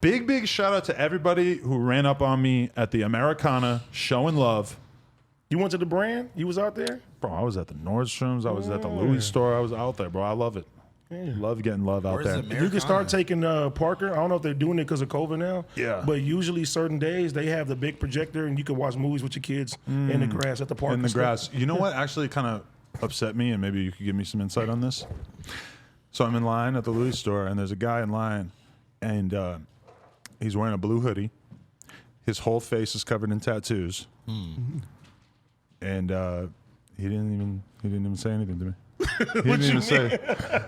Big shout out to everybody who ran up on me at the Americana showing love. You went to the brand? You was out there? Bro, I was at the Nordstrom's. I was at the Louis store. I was out there, bro. I love it. Yeah. Love getting love out there. You can start taking Parker. I don't know if they're doing it because of COVID now. Yeah. But usually certain days they have the big projector and you can watch movies with your kids in the grass at the park. In the grass. You know what actually kind of upset me, and maybe you could give me some insight on this? So I'm in line at the Louis store, and there's a guy in line, and he's wearing a blue hoodie. His whole face is covered in tattoos. And he didn't even say anything to me. He didn't even say.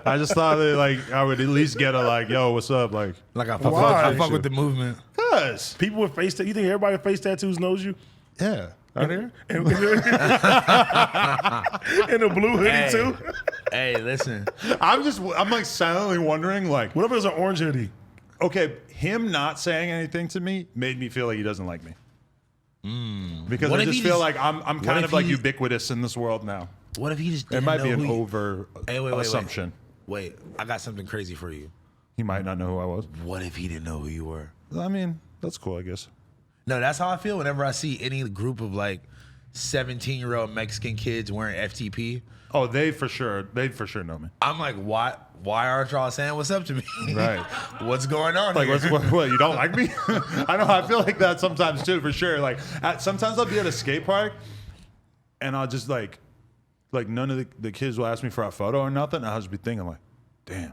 I just thought that like I would at least get a like, yo, what's up? Like I fuck with the movement. Cuz people with face you think everybody with face tattoos knows you? Yeah. Out here? And a blue hoodie too? Hey, listen. I'm like silently wondering like, what if it was an orange hoodie? Okay, him not saying anything to me made me feel like he doesn't like me. Because I just feel like I'm kind of like ubiquitous in this world now. What if he just It didn't might know be an who over assumption. Wait, I got something crazy for you. He might not know who I was. What if he didn't know who you were? I mean, that's cool, I guess. No, that's how I feel whenever I see any group of like 17-year-old Mexican kids wearing FTP. Oh, they for sure know me. I'm like, why aren't y'all saying what's up to me? Right. What's going on Like, here? what, you don't like me? I know, I feel like that sometimes too, for sure. Like, sometimes I'll be at a skate park, and I'll just like none of the kids will ask me for a photo or nothing. I'll just be thinking like, damn,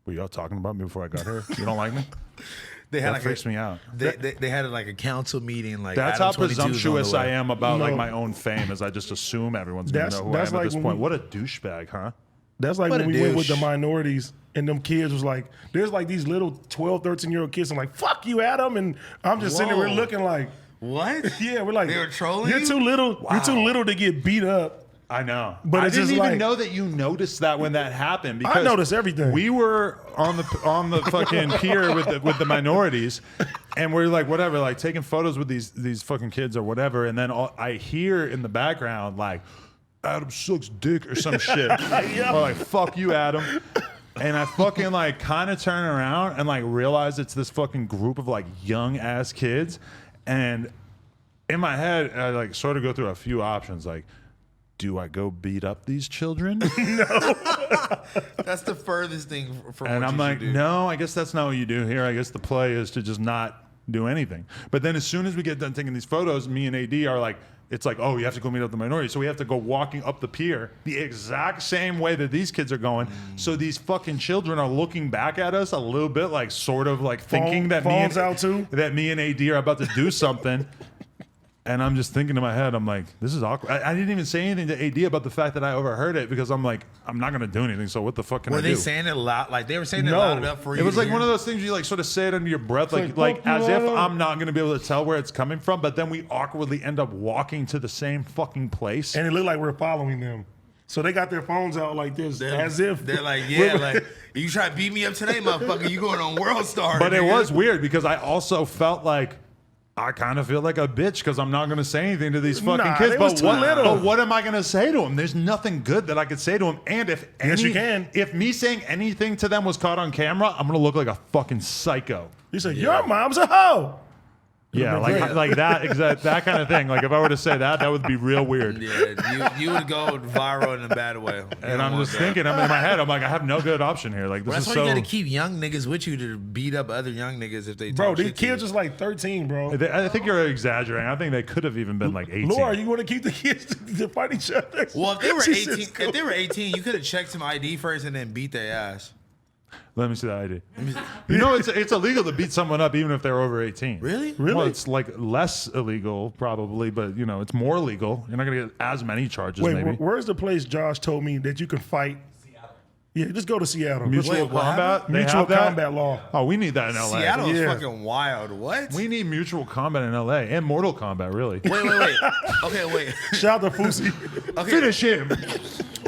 were y'all talking about me before I got here? You don't like me? That freaks me out. They had like a council meeting. Like that's Adam how 22 's presumptuous on the way. I am about like my own fame, is I just assume everyone's gonna know who I am at this point. What a douchebag, huh? That's like when we went with the minorities and them kids was like, there's like these little 12, 13-year-old kids. I'm like, fuck you, Adam. And I'm just sitting there, we're looking like, what? Yeah, we're like, they were trolling. You're too little. Wow. You're too little to get beat up. I know, but I it's didn't just even like, know that you noticed that when that happened. Because I noticed everything. We were on the fucking pier with the minorities, and we're like whatever, like taking photos with these fucking kids or whatever, and then I hear in the background like Adam sucks dick or some shit, or like fuck you, Adam. And I fucking like kind of turn around and like realize it's this fucking group of like young ass kids, and in my head I like sort of go through a few options like, do I go beat up these children? No. That's the furthest thing from and what I'm you like, should do. no, I guess that's not what you do here. I guess the play is to just not do anything. But then as soon as we get done taking these photos, me and AD are like, it's like, oh, you have to go meet up the minority. So we have to go walking up the pier the exact same way that these kids are going. So these fucking children are looking back at us a little bit like sort of like thinking that me and AD are about to do something. And I'm just thinking in my head, I'm like, this is awkward. I didn't even say anything to AD about the fact that I overheard it because I'm like, I'm not going to do anything. So what the fuck can I do? Were they saying it loud? Like they were saying it loud enough for you? It was to like hear? one of those things you like sort of say it under your breath, like as if I'm not going to be able to tell where it's coming from. But then we awkwardly end up walking to the same fucking place. And it looked like we're following them. So they got their phones out like this, as if they're like, yeah, like you try to beat me up today, motherfucker. You going on World Star? But it was weird because I also felt like I kind of feel like a bitch because I'm not going to say anything to these fucking kids. But what am I going to say to them? There's nothing good that I could say to them. And if me saying anything to them was caught on camera, I'm going to look like a fucking psycho. You say, your mom's a hoe. Yeah, like that kind of thing. Like if I were to say that would be real weird. Yeah, you would go viral in a bad way. And I'm just thinking, I'm in my head, I'm like, I have no good option here. Like this that's is why you got to keep young niggas with you to beat up other young niggas if they. Bro, these kids just like 13, bro. I think you're exaggerating. I think they could have even been like 18. Laura, you want to keep the kids to fight each other? Well, if they were 18, you could have checked some ID first and then beat their ass. Let me see that ID. You know, it's illegal to beat someone up even if they're over 18. Really? Well, it's like less illegal probably, but you know, it's more legal. You're not gonna get as many charges. Wait, maybe. Where's the place Josh told me that you can fight? Seattle. Yeah, just go to Seattle. Mutual combat. Mutual combat law. Oh, we need that in LA. Seattle is fucking wild. What? We need mutual combat in LA and Mortal Kombat, really. Wait. Okay, wait. Shout out to Fousey. Okay. Finish him.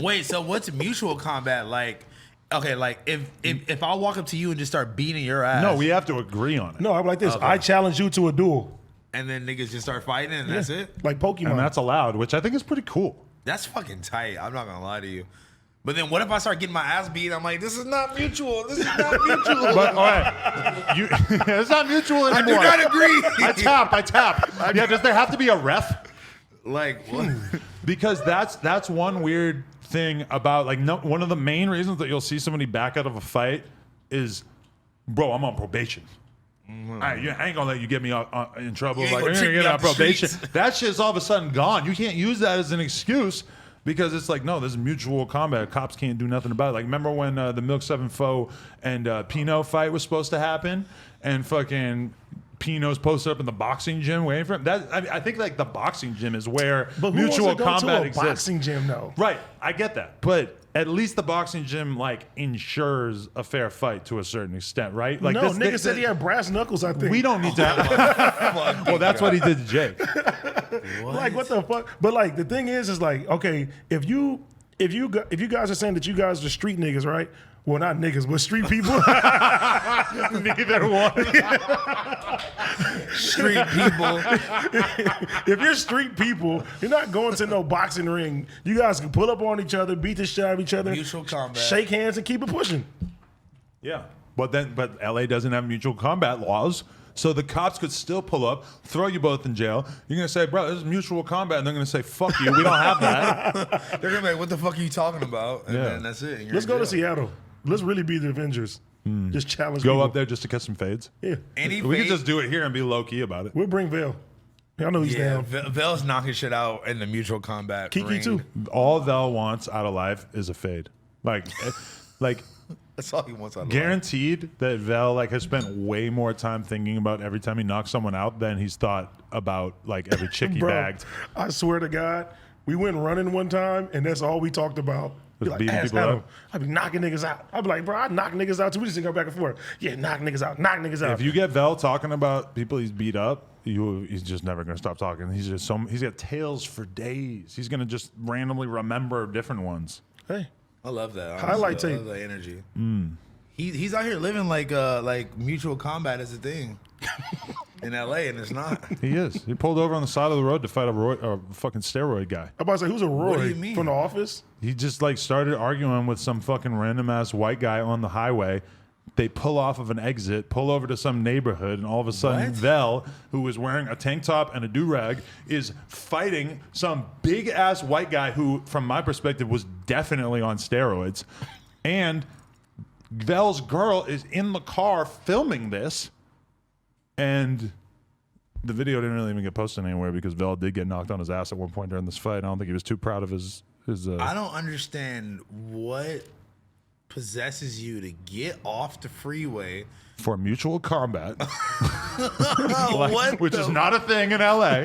Wait, so what's mutual combat like? Okay, like if I walk up to you and just start beating your ass. No, we have to agree on it. No, I'm like this. Okay. I challenge you to a duel. And then niggas just start fighting and that's it? Like Pokemon. And that's allowed, which I think is pretty cool. That's fucking tight. I'm not gonna lie to you. But then what if I start getting my ass beat? I'm like, this is not mutual. This is not mutual. But all right, it's not mutual I anymore. do not agree. I tap. Yeah, does there have to be a ref? Like what? Because that's one weird thing about like one of the main reasons that you'll see somebody back out of a fight is, bro, I'm on probation. I ain't gonna let you get me in trouble. You ain't Like, gonna you're trick gonna me get off on the probation. streets. That shit's all of a sudden gone. You can't use that as an excuse because it's like, no, this is mutual combat. Cops can't do nothing about it. Like, remember when the Milk 7 Foe and Pino fight was supposed to happen, and fucking Pino's posted up in the boxing gym waiting for him. That I think like the boxing gym is where But who mutual wants to go combat to a exists. boxing gym though? Right, I get that, but at least the boxing gym like ensures a fair fight to a certain extent, right? Like No, this, nigga said he had brass knuckles. I think we don't need to have. Well, that's what he did to Jake. Like what the fuck? But like the thing is like okay, if you guys are saying that you guys are street niggas, right? Well, not niggas, but street people. Neither one. Street people. If you're street people, you're not going to no boxing ring. You guys can pull up on each other, beat the shit out of each other, Mutual combat. shake hands, and keep it pushing. Yeah, but LA doesn't have mutual combat laws, so the cops could still pull up, throw you both in jail. You're gonna say, bro, this is mutual combat, and they're gonna say, fuck you, we don't have that. They're gonna be like, what the fuck are you talking about? And Yeah. then that's it. Let's go to Seattle. Let's really be the Avengers. Just challenge. Go people. up there just to catch some fades. Yeah, Any We could fade- just do it here and be low key about it. we'll bring Vale. I know he's Yeah, down. Vel's knocking shit out in the mutual combat. Kiki ring. too. All Vel wants out of life is a fade. Like That's all he wants out of life. guaranteed that Vel like has spent way more time thinking about every time he knocks someone out than he's thought about like every chick he Bro, bagged. I swear to God, we went running one time, and that's all we talked about. Was Be like, beating ask people Adam. up? I'd be knocking niggas out. I'd be like, bro, I knock niggas out too. We just go back and forth. Yeah, knock niggas out, knock niggas out. If you get Vel talking about people he's beat up, he's just never gonna stop talking. He's got tales for days. He's gonna just randomly remember different ones. Hey, I love that. Honestly. Highlight I tape. love that energy. He's out here living like mutual combat is a thing in LA, and it's not. He is. He pulled over on the side of the road to fight a fucking steroid guy. I'm about to say, who's a Roy What do you mean? from The Office? He just like started arguing with some fucking random ass white guy on the highway. They pull off of an exit, pull over to some neighborhood, and all of a sudden, What? Vel, who was wearing a tank top and a do-rag, is fighting some big ass white guy who, from my perspective, was definitely on steroids. And Vel's girl is in the car filming this, and the video didn't really even get posted anywhere because Vel did get knocked on his ass at one point during this fight. I don't think he was too proud of his I don't understand what possesses you to get off the freeway. for mutual combat, What which the- is not a thing in LA.